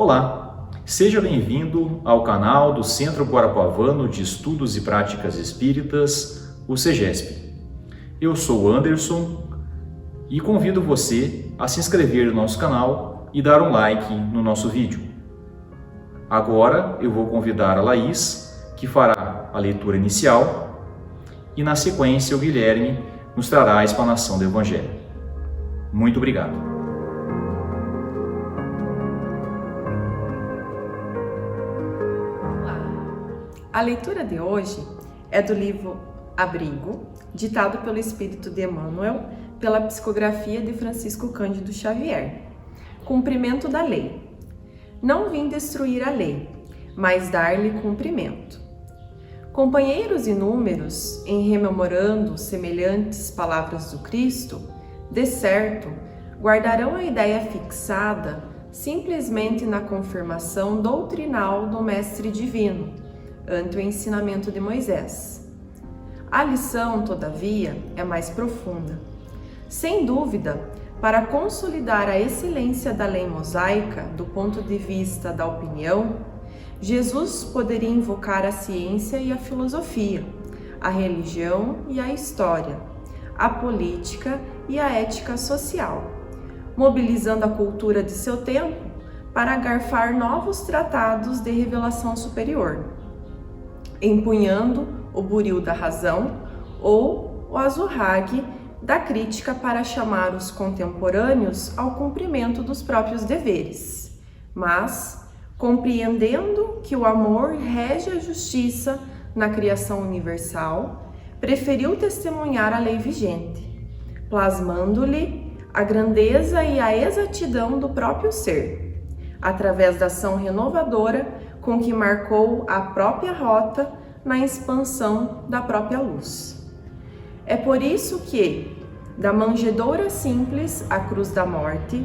Olá, seja bem-vindo ao canal do Centro Guarapuavano de Estudos e Práticas Espíritas, o CEGESP. Eu sou o Anderson e convido você a se inscrever no nosso canal e dar um like no nosso vídeo. Agora eu vou convidar a Laís, que fará a leitura inicial, e na sequência o Guilherme nos trará a explanação do Evangelho. Muito obrigado. A leitura de hoje é do livro Abrigo, ditado pelo Espírito de Emmanuel, pela psicografia de Francisco Cândido Xavier. Cumprimento da lei. Não vim destruir a lei, mas dar-lhe cumprimento. Companheiros inúmeros, em rememorando semelhantes palavras do Cristo, de certo, guardarão a ideia fixada simplesmente na confirmação doutrinal do Mestre Divino, ante o ensinamento de Moisés. A lição, todavia, é mais profunda. Sem dúvida, para consolidar a excelência da lei mosaica do ponto de vista da opinião, Jesus poderia invocar a ciência e a filosofia, a religião e a história, a política e a ética social, mobilizando a cultura de seu tempo para garfar novos tratados de revelação superior, empunhando o buril da razão ou o azurrague da crítica para chamar os contemporâneos ao cumprimento dos próprios deveres, mas compreendendo que o amor rege a justiça na criação universal, preferiu testemunhar a lei vigente, plasmando-lhe a grandeza e a exatidão do próprio ser, através da ação renovadora com que marcou a própria rota na expansão da própria luz. É por isso que, da manjedoura simples à cruz da morte,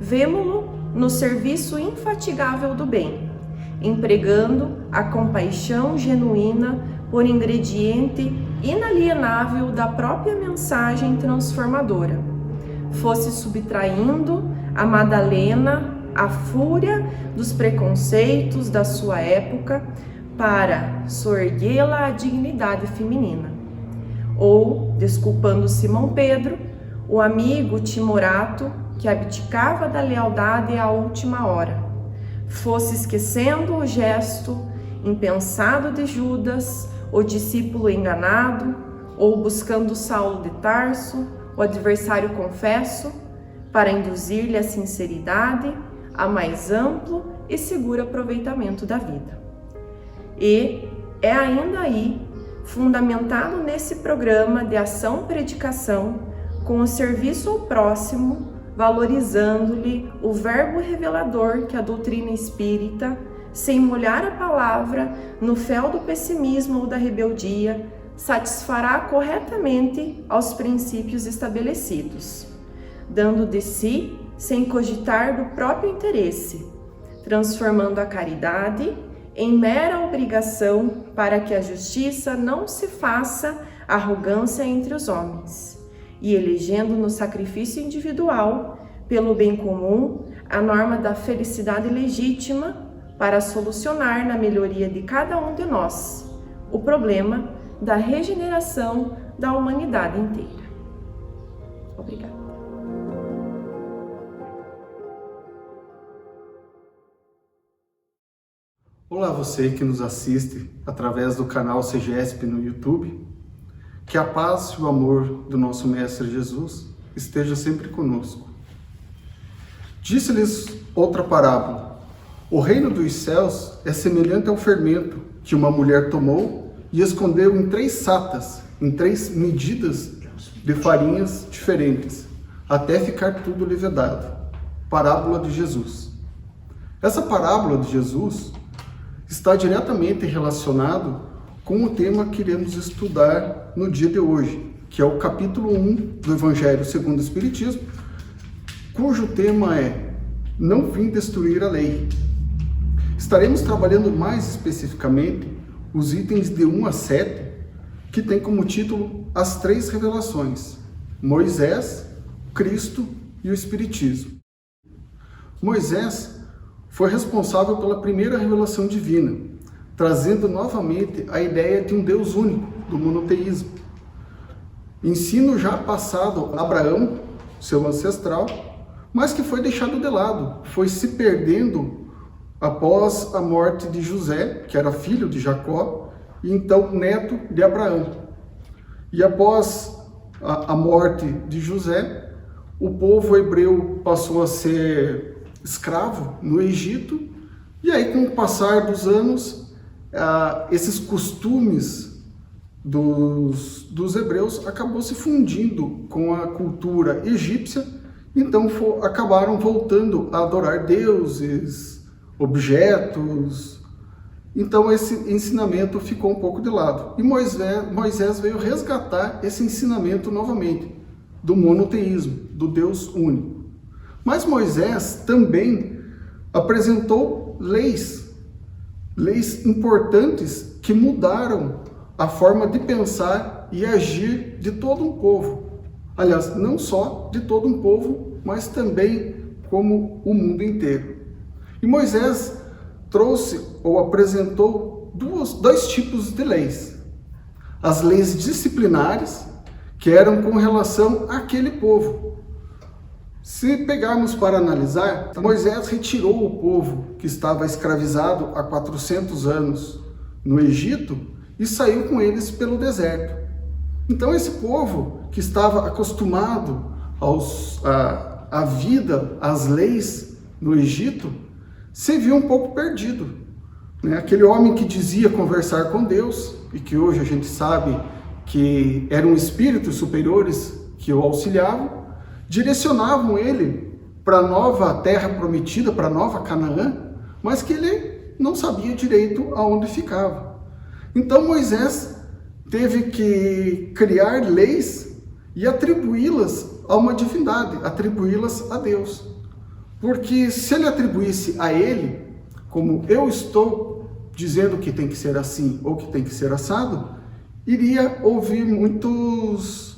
vemo-lo no serviço infatigável do bem, empregando a compaixão genuína por ingrediente inalienável da própria mensagem transformadora, fosse subtraindo a Madalena à fúria dos preconceitos da sua época para soerguê-la à dignidade feminina, ou desculpando Simão Pedro, o amigo timorato que abdicava da lealdade à última hora, fosse esquecendo o gesto impensado de Judas, o discípulo enganado, ou buscando Saulo de Tarso, o adversário confesso, para induzir-lhe a sinceridade, a mais amplo e seguro aproveitamento da vida. E é ainda aí, fundamentado nesse programa de ação-predicação, com o serviço ao próximo, valorizando-lhe o verbo revelador que a doutrina espírita, sem molhar a palavra no fel do pessimismo ou da rebeldia, satisfará corretamente aos princípios estabelecidos, dando de si sem cogitar do próprio interesse, transformando a caridade em mera obrigação para que a justiça não se faça arrogância entre os homens, e elegendo no sacrifício individual, pelo bem comum, a norma da felicidade legítima para solucionar na melhoria de cada um de nós o problema da regeneração da humanidade inteira. Obrigada. Olá, você que nos assiste através do canal CEGESP no YouTube. Que a paz e o amor do nosso Mestre Jesus esteja sempre conosco. Disse-lhes outra parábola. O reino dos céus é semelhante ao fermento que uma mulher tomou e escondeu em 3 satas, em 3 medidas de farinhas diferentes, até ficar tudo levedado. Parábola de Jesus. Essa parábola de Jesus está diretamente relacionado com o tema que iremos estudar no dia de hoje, que é o capítulo 1 do Evangelho segundo o Espiritismo, cujo tema é Não vim destruir a lei. Estaremos trabalhando mais especificamente os itens de 1 a 7, que tem como título As 3 Revelações, Moisés, Cristo e o Espiritismo. Moisés foi responsável pela primeira revelação divina, trazendo novamente a ideia de um Deus único, do monoteísmo. Ensino já passado a Abraão, seu ancestral, mas que foi deixado de lado, foi se perdendo após a morte de José, que era filho de Jacó, e então neto de Abraão. E após a morte de José, o povo hebreu passou a ser escravo no Egito, e aí com o passar dos anos, esses costumes dos hebreus acabou se fundindo com a cultura egípcia, então acabaram voltando a adorar deuses, objetos. Então esse ensinamento ficou um pouco de lado. E Moisés veio resgatar esse ensinamento novamente, do monoteísmo, do Deus único. Mas Moisés também apresentou leis importantes que mudaram a forma de pensar e agir de todo um povo. Aliás, não só de todo um povo, mas também como o mundo inteiro. E Moisés trouxe ou apresentou dois tipos de leis. As leis disciplinares, que eram com relação àquele povo. Se pegarmos para analisar, Moisés retirou o povo que estava escravizado há 400 anos no Egito e saiu com eles pelo deserto. Então esse povo que estava acostumado à vida, às leis no Egito, se viu um pouco perdido. Aquele homem que dizia conversar com Deus, e que hoje a gente sabe que eram espíritos superiores que o auxiliavam, direcionavam ele para a nova terra prometida, para a nova Canaã, mas que ele não sabia direito aonde ficava. Então Moisés teve que criar leis e atribuí-las a uma divindade, atribuí-las a Deus. Porque se ele atribuísse a ele, como eu estou dizendo que tem que ser assim ou que tem que ser assado, iria ouvir muitas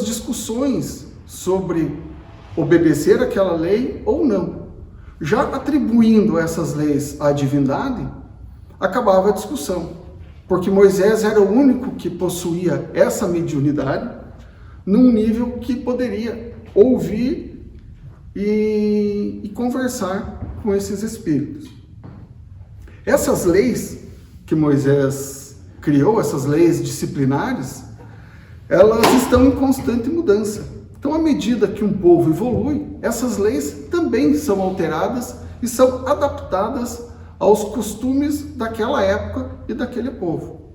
discussões sobre obedecer aquela lei ou não. Já atribuindo essas leis à divindade, acabava a discussão, porque Moisés era o único que possuía essa mediunidade num nível que poderia ouvir e conversar com esses espíritos. Essas leis que Moisés criou, essas leis disciplinares, elas estão em constante mudança. Então, à medida que um povo evolui, essas leis também são alteradas e são adaptadas aos costumes daquela época e daquele povo.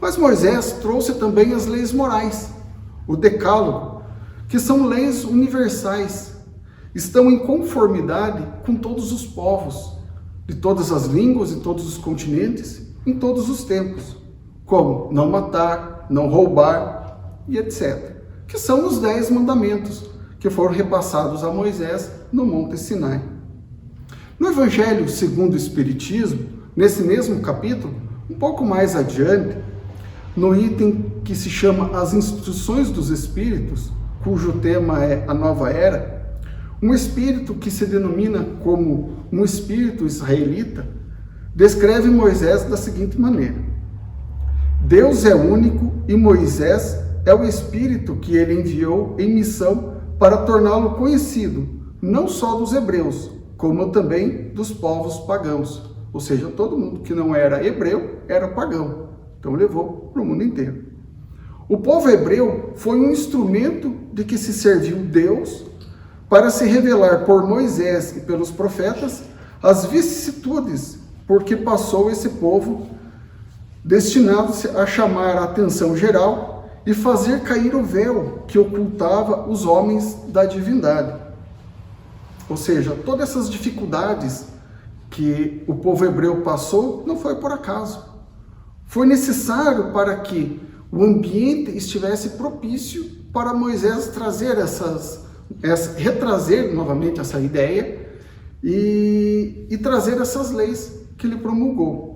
Mas Moisés trouxe também as leis morais, o Decálogo, que são leis universais, estão em conformidade com todos os povos, de todas as línguas e todos os continentes, em todos os tempos, como não matar, não roubar e etc. Que são os 10 mandamentos que foram repassados a Moisés no Monte Sinai. No Evangelho segundo o Espiritismo, nesse mesmo capítulo, um pouco mais adiante, no item que se chama As Instruções dos Espíritos, cujo tema é a Nova Era, um espírito que se denomina como um espírito israelita, descreve Moisés da seguinte maneira: Deus é único e Moisés é o espírito que ele enviou em missão para torná-lo conhecido, não só dos hebreus, como também dos povos pagãos. Ou seja, todo mundo que não era hebreu era pagão. Então levou para o mundo inteiro. O povo hebreu foi um instrumento de que se serviu Deus para se revelar por Moisés e pelos profetas as vicissitudes porque passou esse povo, destinado a chamar a atenção geral e fazer cair o véu que ocultava os homens da divindade. Ou seja, todas essas dificuldades que o povo hebreu passou não foi por acaso. Foi necessário para que o ambiente estivesse propício para Moisés trazer retrazer novamente essa ideia e trazer essas leis que ele promulgou.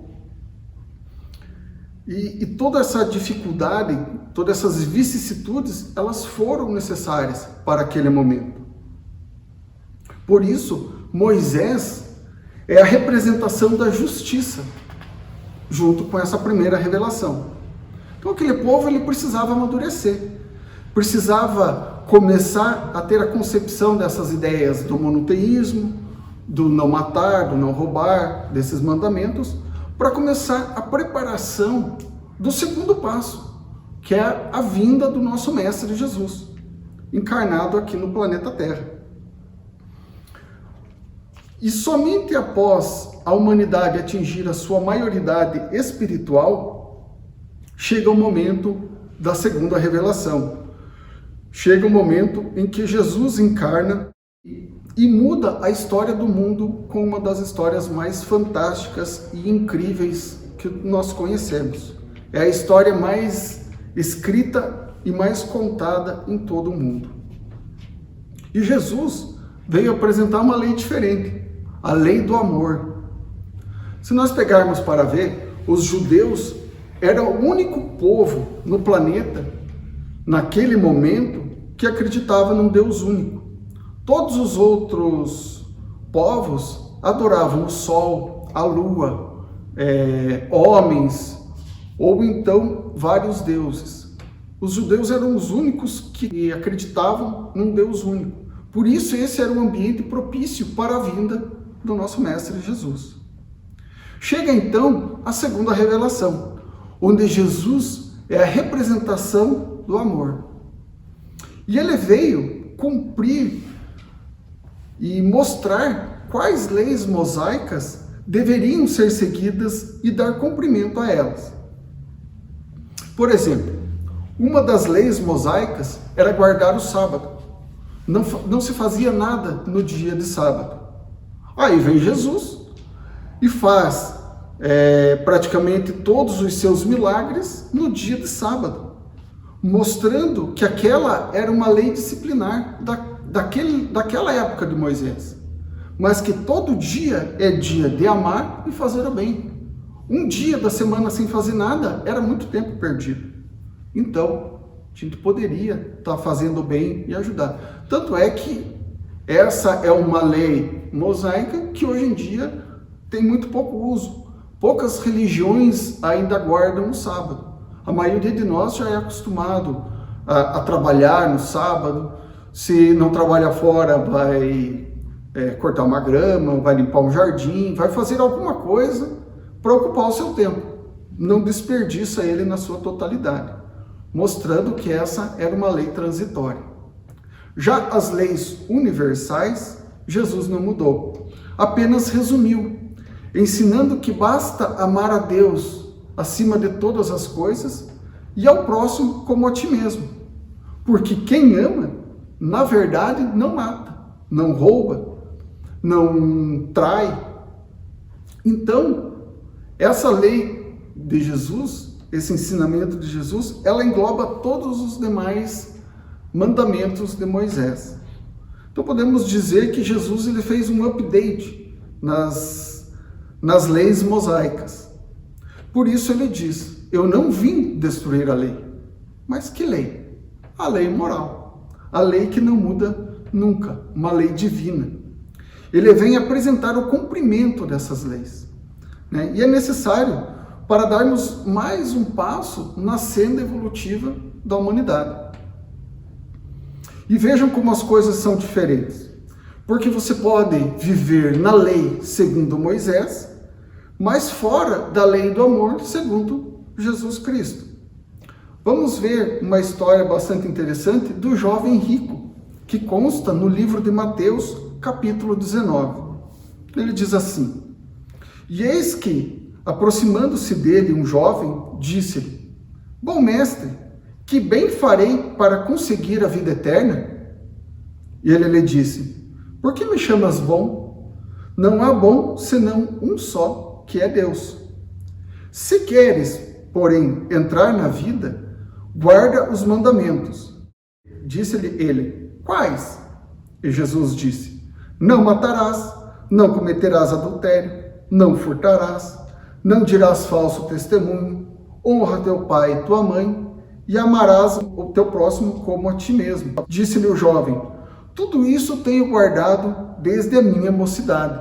E toda essa dificuldade, todas essas vicissitudes, elas foram necessárias para aquele momento. Por isso, Moisés é a representação da justiça, junto com essa primeira revelação. Então aquele povo ele precisava amadurecer, precisava começar a ter a concepção dessas ideias do monoteísmo, do não matar, do não roubar, desses mandamentos, para começar a preparação do segundo passo, que é a vinda do nosso Mestre Jesus, encarnado aqui no planeta Terra. E somente após a humanidade atingir a sua maioridade espiritual, chega o momento da segunda revelação. Chega o momento em que Jesus encarna e muda a história do mundo com uma das histórias mais fantásticas e incríveis que nós conhecemos. É a história mais escrita e mais contada em todo o mundo. E Jesus veio apresentar uma lei diferente, a lei do amor. Se nós pegarmos para ver, os judeus eram o único povo no planeta, naquele momento, que acreditava num Deus único. Todos os outros povos adoravam o sol, a lua, homens, ou então vários deuses. Os judeus eram os únicos que acreditavam num Deus único. Por isso esse era um ambiente propício para a vinda do nosso Mestre Jesus. Chega então a segunda revelação, onde Jesus é a representação do amor. E ele veio cumprir e mostrar quais leis mosaicas deveriam ser seguidas e dar cumprimento a elas. Por exemplo, uma das leis mosaicas era guardar o sábado. Não se fazia nada no dia de sábado. Aí vem Jesus e faz praticamente todos os seus milagres no dia de sábado, mostrando que aquela era uma lei disciplinar daquela época de Moisés, mas que todo dia é dia de amar e fazer o bem. Um dia da semana sem fazer nada era muito tempo perdido. Então, a gente poderia estar fazendo o bem e ajudar. Tanto é que essa é uma lei mosaica que hoje em dia tem muito pouco uso. Poucas religiões ainda guardam o sábado. A maioria de nós já é acostumado a trabalhar no sábado. Se não trabalha fora, vai cortar uma grama, vai limpar um jardim, vai fazer alguma coisa para ocupar o seu tempo. Não desperdiça ele na sua totalidade, mostrando que essa era uma lei transitória. Já as leis universais, Jesus não mudou, apenas resumiu, ensinando que basta amar a Deus acima de todas as coisas e ao próximo como a ti mesmo. Porque quem ama, na verdade, não mata, não rouba, não trai. Então, essa lei de Jesus, esse ensinamento de Jesus, ela engloba todos os demais mandamentos de Moisés. Então podemos dizer que Jesus ele fez um update nas leis mosaicas. Por isso ele diz: eu não vim destruir a lei. Mas que lei? A lei moral. A lei que não muda nunca, uma lei divina. Ele vem apresentar o cumprimento dessas leis, né? E é necessário para darmos mais um passo na senda evolutiva da humanidade. E vejam como as coisas são diferentes. Porque você pode viver na lei segundo Moisés, mas fora da lei do amor segundo Jesus Cristo. Vamos ver uma história bastante interessante do jovem rico, que consta no livro de Mateus, capítulo 19. Ele diz assim: e eis que, aproximando-se dele um jovem, disse-lhe: bom mestre, que bem farei para conseguir a vida eterna? E ele lhe disse: por que me chamas bom? Não há bom senão um só, que é Deus. Se queres, porém, entrar na vida, guarda os mandamentos. Disse-lhe ele: quais? E Jesus disse: não matarás, não cometerás adultério, não furtarás, não dirás falso testemunho, honra teu pai e tua mãe, e amarás o teu próximo como a ti mesmo. Disse-lhe o jovem: tudo isso tenho guardado desde a minha mocidade.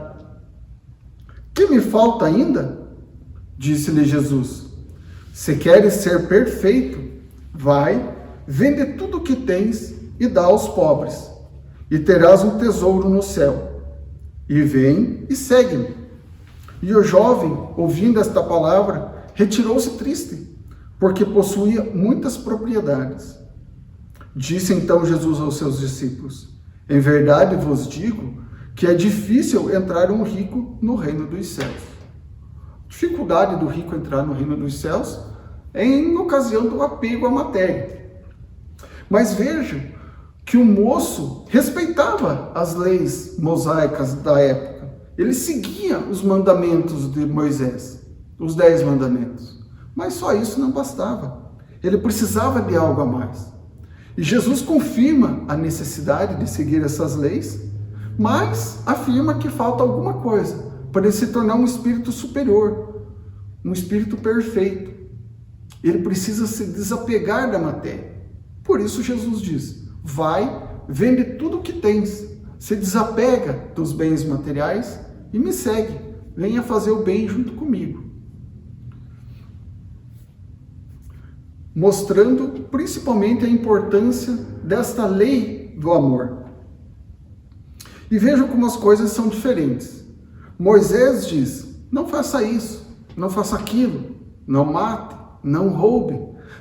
Que me falta ainda? Disse-lhe Jesus. Se queres ser perfeito, vai, vende tudo o que tens e dá aos pobres, e terás um tesouro no céu. E vem e segue-me. E o jovem, ouvindo esta palavra, retirou-se triste, porque possuía muitas propriedades. Disse então Jesus aos seus discípulos: em verdade vos digo que é difícil entrar um rico no reino dos céus. A dificuldade do rico entrar no reino dos céus é em ocasião do apego à matéria. Mas vejam que o moço respeitava as leis mosaicas da época. Ele seguia os mandamentos de Moisés, os 10 mandamentos. Mas só isso não bastava. Ele precisava de algo a mais. E Jesus confirma a necessidade de seguir essas leis, mas afirma que falta alguma coisa para ele se tornar um espírito superior, um espírito perfeito. Ele precisa se desapegar da matéria. Por isso Jesus diz: vai, vende tudo o que tens, se desapega dos bens materiais e me segue. Venha fazer o bem junto comigo. Mostrando principalmente a importância desta lei do amor. E vejam como as coisas são diferentes. Moisés diz: não faça isso, não faça aquilo, não mate, não roube,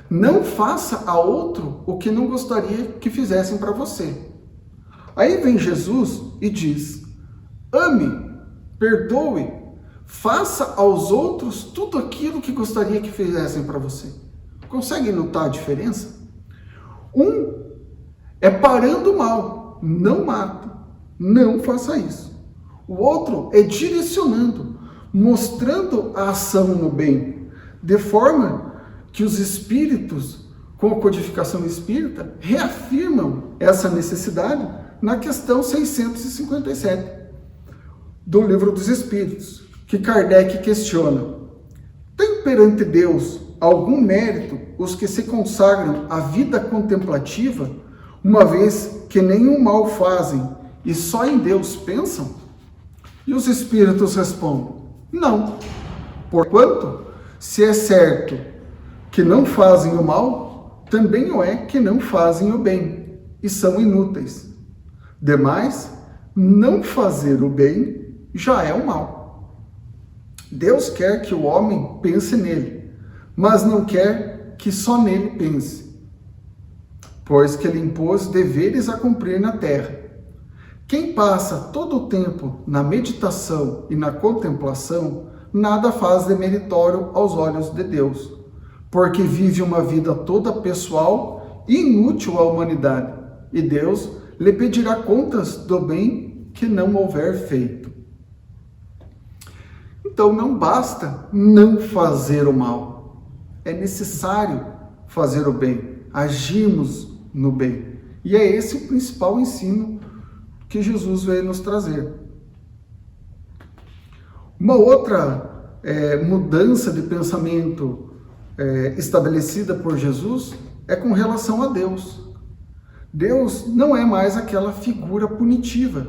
não faça a outro o que não gostaria que fizessem para você. Aí vem Jesus e diz: ame, perdoe, faça aos outros tudo aquilo que gostaria que fizessem para você. Conseguem notar a diferença? Um é parando o mal, não mate, não faça isso. O outro é direcionando, mostrando a ação no bem, de forma que os espíritos, com a codificação espírita, reafirmam essa necessidade na questão 657 do Livro dos Espíritos, que Kardec questiona: tem perante Deus algum mérito os que se consagram à vida contemplativa, uma vez que nenhum mal fazem e só em Deus pensam? E os espíritos respondem: não. Porquanto, se é certo que não fazem o mal, também o é que não fazem o bem, e são inúteis. Demais, não fazer o bem já é o mal. Deus quer que o homem pense nele, mas não quer que só nele pense, pois que ele impôs deveres a cumprir na terra. Quem passa todo o tempo na meditação e na contemplação, nada faz de meritório aos olhos de Deus, porque vive uma vida toda pessoal e inútil à humanidade, e Deus lhe pedirá contas do bem que não houver feito. Então não basta não fazer o mal, é necessário fazer o bem, agirmos no bem. E é esse o principal ensino que Jesus veio nos trazer. Uma outra mudança de pensamento estabelecida por Jesus é com relação a Deus. Deus não é mais aquela figura punitiva,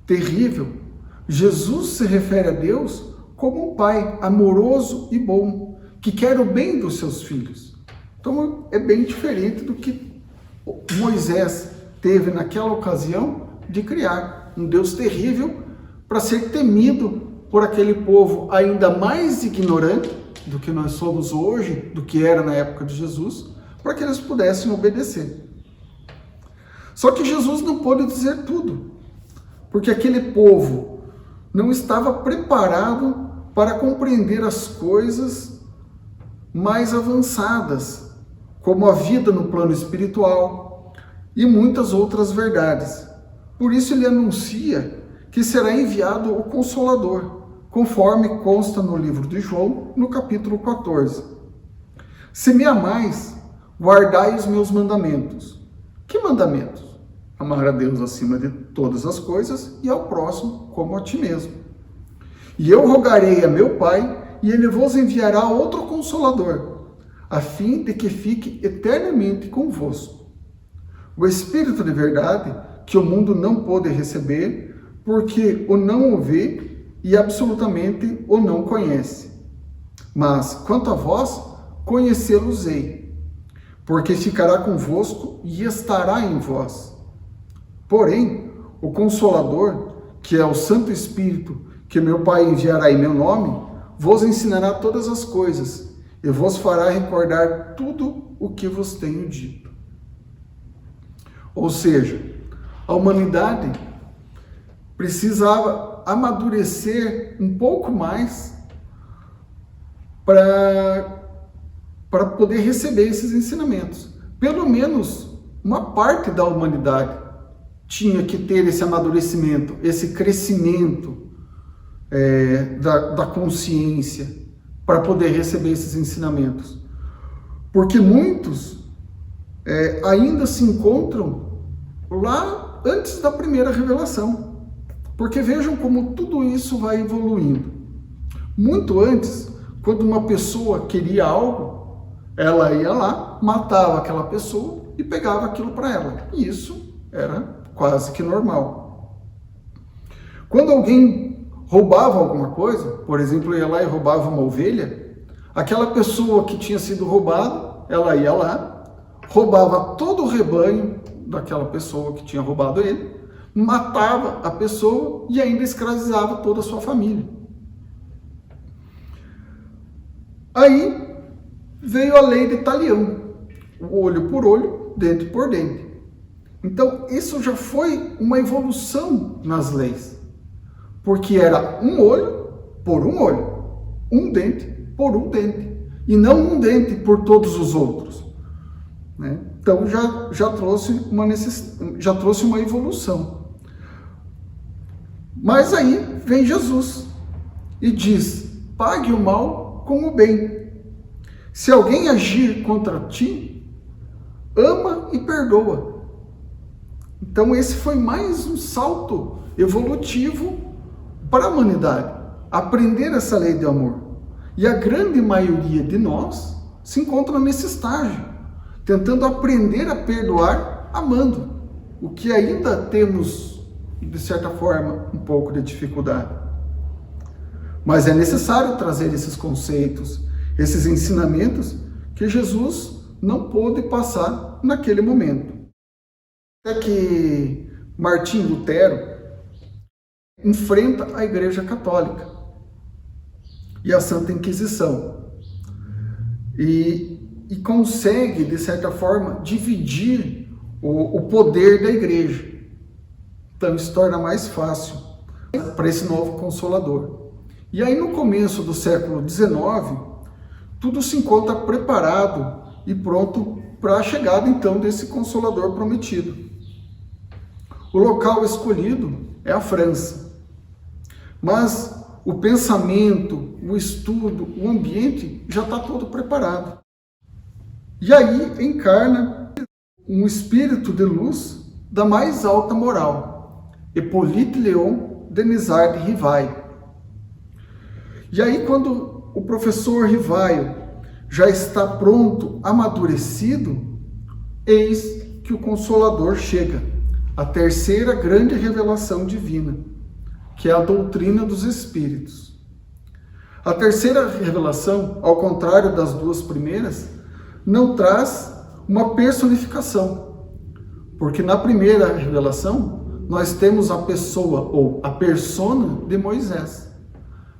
terrível. Jesus se refere a Deus como um pai amoroso e bom, que quer o bem dos seus filhos. Então é bem diferente do que Moisés teve naquela ocasião de criar um Deus terrível para ser temido por aquele povo ainda mais ignorante do que nós somos hoje, do que era na época de Jesus, para que eles pudessem obedecer. Só que Jesus não pôde dizer tudo, porque aquele povo não estava preparado para compreender as coisas mais avançadas, como a vida no plano espiritual e muitas outras verdades. Por isso ele anuncia que será enviado o Consolador, conforme consta no livro de João, no capítulo 14. Se me amais, guardai os meus mandamentos. Que mandamentos? Amar a Deus acima de todas as coisas e ao próximo como a ti mesmo. E eu rogarei a meu Pai, e ele vos enviará outro Consolador, a fim de que fique eternamente convosco. O Espírito de verdade, que o mundo não pode receber, porque o não o vê e absolutamente o não conhece. Mas, quanto a vós, conhecê-los-ei, porque ficará convosco e estará em vós. Porém, o Consolador, que é o Santo Espírito, que meu Pai enviará em meu nome, vos ensinará todas as coisas e vos fará recordar tudo o que vos tenho dito. Ou seja, a humanidade precisava amadurecer um pouco mais para poder receber esses ensinamentos. Pelo menos uma parte da humanidade tinha que ter esse amadurecimento, esse crescimento da consciência para poder receber esses ensinamentos. Porque muitos ainda se encontram lá antes da primeira revelação. Porque vejam como tudo isso vai evoluindo. Muito antes, quando uma pessoa queria algo, ela ia lá, matava aquela pessoa e pegava aquilo para ela. E isso era quase que normal. Quando alguém roubava alguma coisa, por exemplo, ia lá e roubava uma ovelha, aquela pessoa que tinha sido roubada, ela ia lá, roubava todo o rebanho daquela pessoa que tinha roubado ele, matava a pessoa e ainda escravizava toda a sua família. Aí veio a lei de Talião, o olho por olho, dente por dente. Então isso já foi uma evolução nas leis, porque era um olho por um olho, um dente por um dente, e não um dente por todos os outros, né? Então já trouxe uma evolução. Mas aí vem Jesus e diz: pague o mal com o bem. Se alguém agir contra ti, ama e perdoa. Então esse foi mais um salto evolutivo para a humanidade, aprender essa lei de amor. E a grande maioria de nós se encontra nesse estágio, tentando aprender a perdoar amando, o que ainda temos, de certa forma, um pouco de dificuldade. Mas é necessário trazer esses conceitos, esses ensinamentos que Jesus não pôde passar naquele momento. É que Martim Lutero enfrenta a Igreja Católica e a Santa Inquisição e consegue, de certa forma, dividir o poder da Igreja. Então isso torna mais fácil para esse novo Consolador. E aí no começo do século XIX, tudo se encontra preparado e pronto para a chegada então desse Consolador prometido. O local escolhido é a França, mas o pensamento, o estudo, o ambiente já está todo preparado. E aí encarna um espírito de luz da mais alta moral, Hippolyte Léon Denisard Rivail. E aí quando o professor Rivail já está pronto, amadurecido, eis que o Consolador chega, a terceira grande revelação divina, que é a doutrina dos Espíritos. A terceira revelação, ao contrário das duas primeiras, não traz uma personificação, porque na primeira revelação nós temos a pessoa ou a persona de Moisés.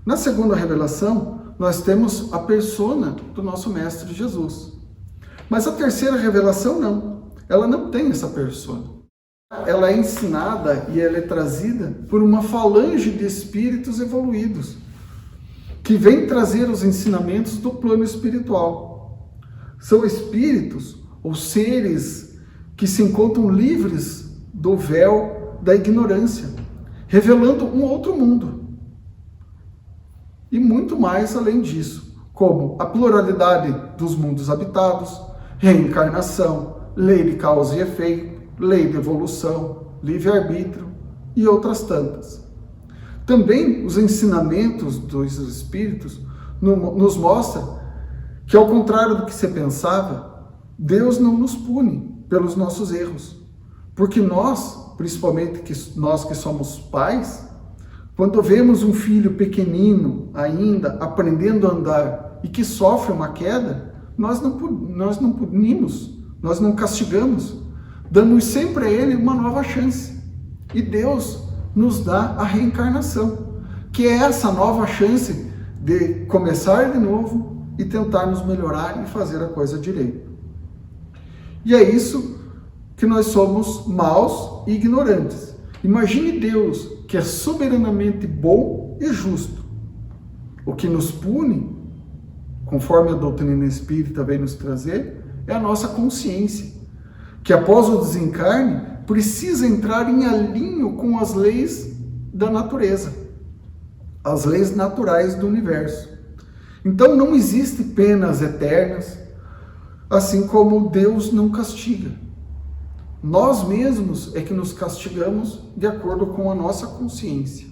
Na segunda revelação nós temos a persona do nosso Mestre Jesus. Mas a terceira revelação não, ela não tem essa persona. Ela é ensinada e ela é trazida por uma falange de espíritos evoluídos, que vem trazer os ensinamentos do plano espiritual. São espíritos ou seres que se encontram livres do véu da ignorância, revelando um outro mundo. E muito mais além disso, como a pluralidade dos mundos habitados, reencarnação, lei de causa e efeito, lei de evolução, livre-arbítrio e outras tantas. Também os ensinamentos dos Espíritos nos mostram que, ao contrário do que se pensava, Deus não nos pune pelos nossos erros, Porque nós, principalmente nós que somos pais, quando vemos um filho pequenino ainda aprendendo a andar e que sofre uma queda, nós não punimos, nós não castigamos, damos sempre a ele uma nova chance. E Deus nos dá a reencarnação, que é essa nova chance de começar de novo e tentar nos melhorar e fazer a coisa direito. E é isso que nós somos maus e ignorantes. Imagine Deus, que é soberanamente bom e justo. O que nos pune, conforme a doutrina espírita vem nos trazer, é a nossa consciência, que após o desencarne precisa entrar em alinho com as leis da natureza, as leis naturais do universo. Então não existe penas eternas, assim como Deus não castiga. Nós mesmos é que nos castigamos de acordo com a nossa consciência.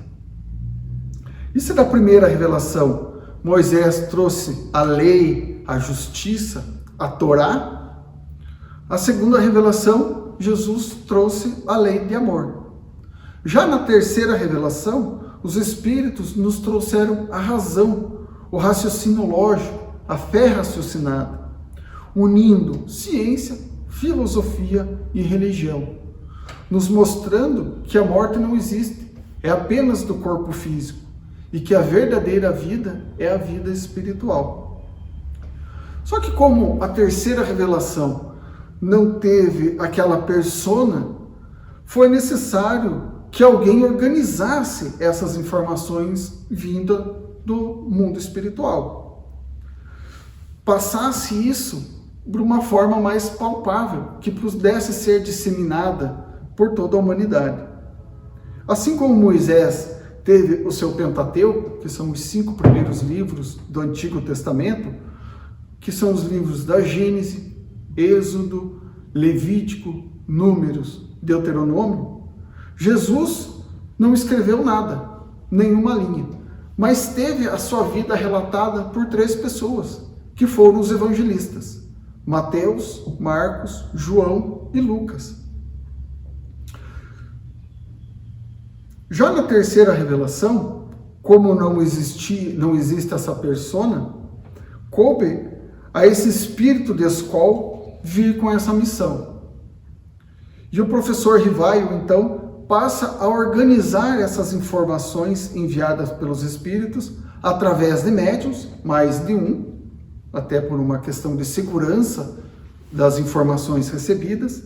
Isso é da primeira revelação. Moisés trouxe a lei, a justiça, a Torá. A segunda revelação, Jesus trouxe a lei de amor. Já na terceira revelação, os Espíritos nos trouxeram a razão, o raciocínio lógico, a fé raciocinada, unindo ciência, filosofia e religião, nos mostrando que a morte não existe, é apenas do corpo físico, e que a verdadeira vida é a vida espiritual. Só que como a terceira revelação não teve aquela persona, foi necessário que alguém organizasse essas informações vindas do mundo espiritual. Passasse isso de uma forma mais palpável, que pudesse ser disseminada por toda a humanidade. Assim como Moisés teve o seu Pentateuco, que são os 5 primeiros livros do Antigo Testamento, que são os livros da Gênese, Êxodo, Levítico, Números, Deuteronômio, Jesus não escreveu nada, nenhuma linha, mas teve a sua vida relatada por 3 pessoas, que foram os evangelistas: Mateus, Marcos, João e Lucas. Já na terceira revelação, como não existe essa persona, coube a esse espírito de escola vir com essa missão. E o professor Rivaio, então, passa a organizar essas informações enviadas pelos espíritos através de médiuns, mais de um, até por uma questão de segurança das informações recebidas,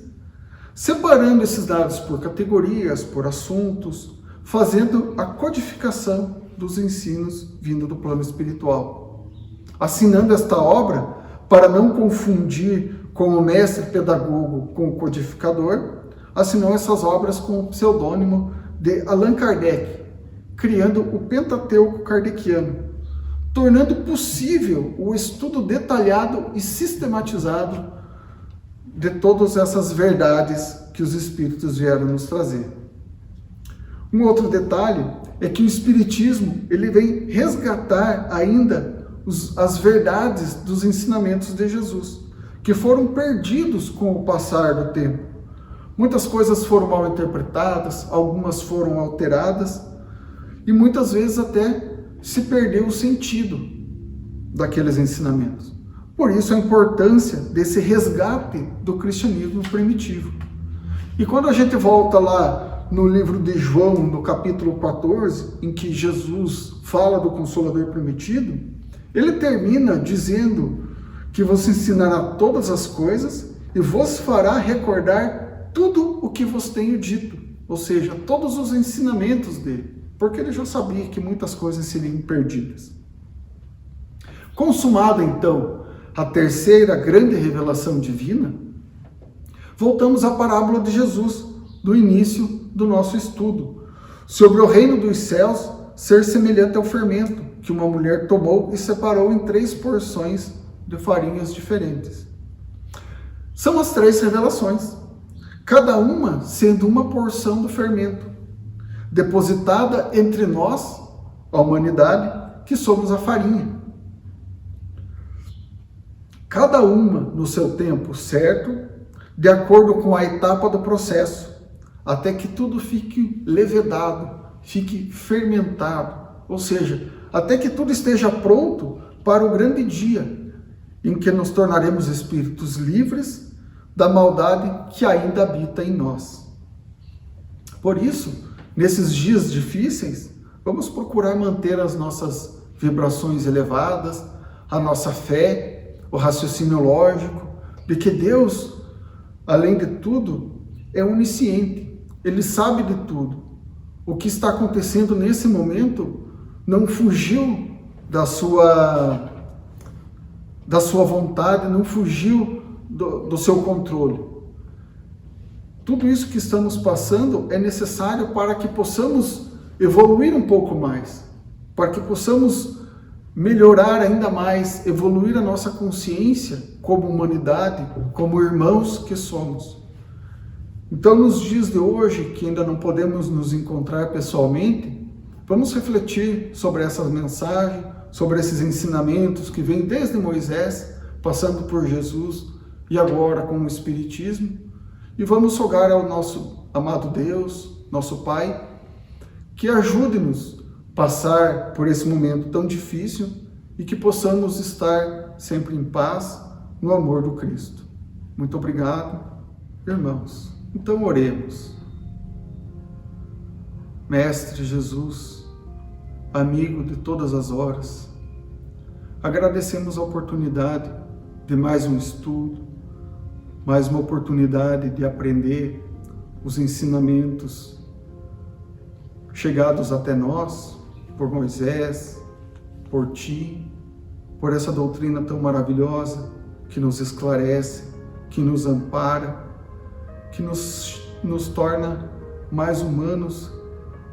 separando esses dados por categorias, por assuntos, fazendo a codificação dos ensinos vindo do plano espiritual. Assinando esta obra, para não confundir com o mestre pedagogo com o codificador, assinou essas obras com o pseudônimo de Allan Kardec, criando o Pentateuco Kardeciano, tornando possível o estudo detalhado e sistematizado de todas essas verdades que os Espíritos vieram nos trazer. Um outro detalhe é que o Espiritismo ele vem resgatar ainda as verdades dos ensinamentos de Jesus, que foram perdidos com o passar do tempo. Muitas coisas foram mal interpretadas, algumas foram alteradas, e muitas vezes até se perdeu o sentido daqueles ensinamentos. Por isso a importância desse resgate do cristianismo primitivo. E quando a gente volta lá no livro de João, no capítulo 14, em que Jesus fala do Consolador prometido, ele termina dizendo que vos ensinará todas as coisas e vos fará recordar tudo o que vos tenho dito, ou seja, todos os ensinamentos dele, porque ele já sabia que muitas coisas seriam perdidas. Consumada então a terceira grande revelação divina, voltamos à parábola de Jesus, do início do nosso estudo, sobre o reino dos céus ser semelhante ao fermento que uma mulher tomou e separou em 3 porções de farinhas diferentes. São as 3 revelações, cada uma sendo uma porção do fermento, depositada entre nós, a humanidade, que somos a farinha. Cada uma no seu tempo certo, de acordo com a etapa do processo, até que tudo fique levedado, fique fermentado, ou seja, até que tudo esteja pronto para o grande dia em que nos tornaremos espíritos livres da maldade que ainda habita em nós. Por isso, nesses dias difíceis, vamos procurar manter as nossas vibrações elevadas, a nossa fé, o raciocínio lógico, de que Deus, além de tudo, é onisciente. Ele sabe de tudo. O que está acontecendo nesse momento não fugiu da sua vontade, não fugiu do seu controle. Tudo isso que estamos passando é necessário para que possamos evoluir um pouco mais, para que possamos melhorar ainda mais, evoluir a nossa consciência como humanidade, como irmãos que somos. Então, nos dias de hoje, que ainda não podemos nos encontrar pessoalmente, vamos refletir sobre essa mensagem, sobre esses ensinamentos que vêm desde Moisés, passando por Jesus e agora com o Espiritismo, e vamos rogar ao nosso amado Deus, nosso Pai, que ajude-nos a passar por esse momento tão difícil e que possamos estar sempre em paz, no amor do Cristo. Muito obrigado, irmãos. Então oremos. Mestre Jesus, amigo de todas as horas, agradecemos a oportunidade de mais um estudo, mais uma oportunidade de aprender os ensinamentos chegados até nós por Moisés, por Ti, por essa doutrina tão maravilhosa que nos esclarece, que nos ampara, que nos torna mais humanos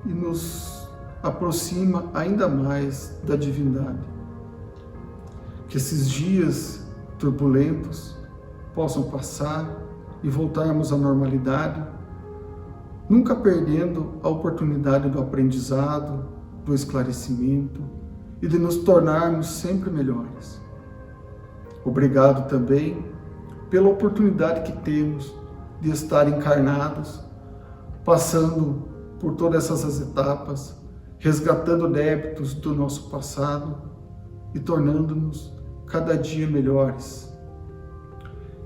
e nos aproxima ainda mais da divindade. Que esses dias turbulentos possam passar e voltarmos à normalidade, nunca perdendo a oportunidade do aprendizado, do esclarecimento e de nos tornarmos sempre melhores. Obrigado também pela oportunidade que temos de estar encarnados, passando por todas essas etapas, resgatando débitos do nosso passado e tornando-nos cada dia melhores.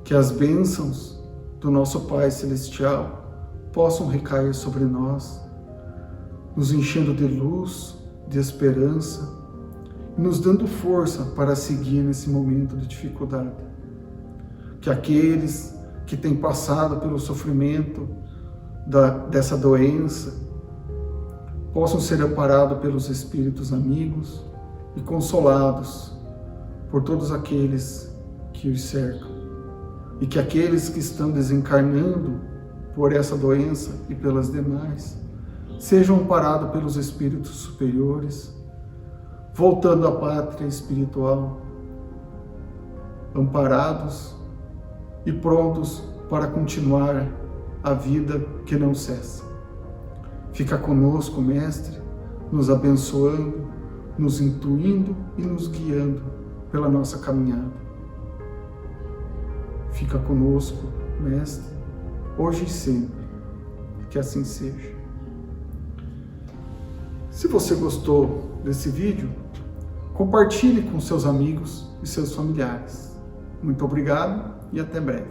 Que as bênçãos do nosso Pai Celestial possam recair sobre nós, nos enchendo de luz, de esperança, e nos dando força para seguir nesse momento de dificuldade. Que aqueles que têm passado pelo sofrimento dessa doença possam ser amparados pelos espíritos amigos e consolados por todos aqueles que os cercam. E que aqueles que estão desencarnando por essa doença e pelas demais sejam amparados pelos espíritos superiores, voltando à pátria espiritual, amparados e prontos para continuar a vida que não cessa. Fica conosco, Mestre, nos abençoando, nos intuindo e nos guiando pela nossa caminhada. Fica conosco, Mestre, hoje e sempre, que assim seja. Se você gostou desse vídeo, compartilhe com seus amigos e seus familiares. Muito obrigado e até breve.